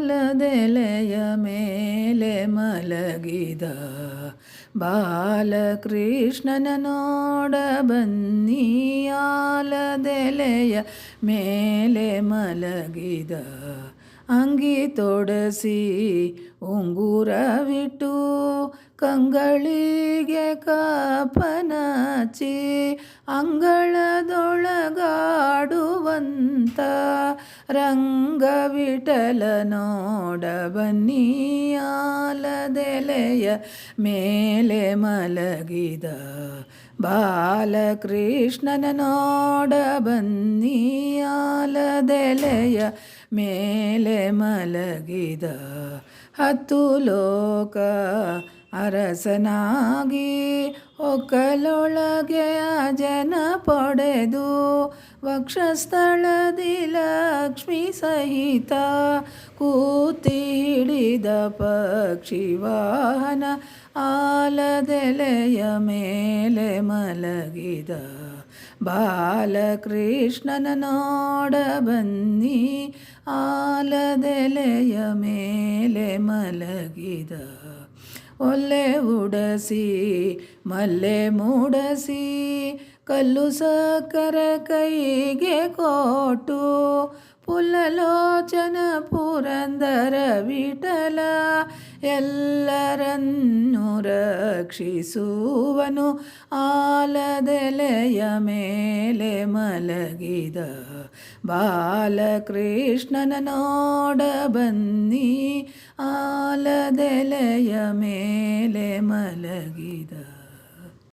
ಆಲದೆಲೆಯ ಮೇಲೆ ಮಲಗಿದ ಬಾಲಕೃಷ್ಣನ ನೋಡ ಬನ್ನಿ. ಆಲದೆಲೆಯ ಮೇಲೆ ಮಲಗಿದ ಅಂಗಿ ತೊಡಸಿ ಉಂಗುರವಿಟ್ಟು ಕಂಗಳಿಗೆ ಕಪನಚಿ ಅಂಗಳದೊಳಗಾಡುವಂತ ರಂಗವಿಠಲ ನೋಡ ಬನ್ನಿ. ಆಲದೆಲೆಯ ಮೇಲೆ ಮಲಗಿದ ಬಾಲಕೃಷ್ಣನ ನೋಡ ಬನ್ನಿ. ಆಲದೆಲೆಯ ಮೇಲೆ ಮಲಗಿದ 10 ಲೋಕ ಅರಸನಾಗಿ ಒಕ್ಕಲೊಳಗೆ ಜನ ಪಡೆದು ವಕ್ಷಸ್ಥಳದಿ ಲಕ್ಷ್ಮಿ ಸಹಿತ ಕೂತಿ ಹಿಡಿದ ಪಕ್ಷಿವಾಹನ. ಆಲದೆಲೆಯ ಮೇಲೆ ಮಲಗಿದ ಬಾಲಕೃಷ್ಣನ ನೋಡ ಬನ್ನಿ. ಆಲದೆಲೆಯ ಮೇಲೆ ಮಲಗಿದ ಒಲ್ಲೆ ಉಡಸಿ ಮಲ್ಲೆ ಮೂಡಸಿ ಕಲ್ಲು ಸಕ್ಕರೆ ಕೈಗೆ ಕೊಟ್ಟು ಪುಲ್ಲಲೋಚನ ಪುರಂದರ ವಿಠಲ ಎಲ್ಲರನ್ನೂ ರಕ್ಷಿಸುವನು. ಆಲದೆಲೆಯ ಮೇಲೆ ಮಲಗಿದ ಬಾಲಕೃಷ್ಣನ ನೋಡ ಬನ್ನಿ. ಆಲದೆಲೆಯ ಮೇಲೆ ಮಲಗಿದ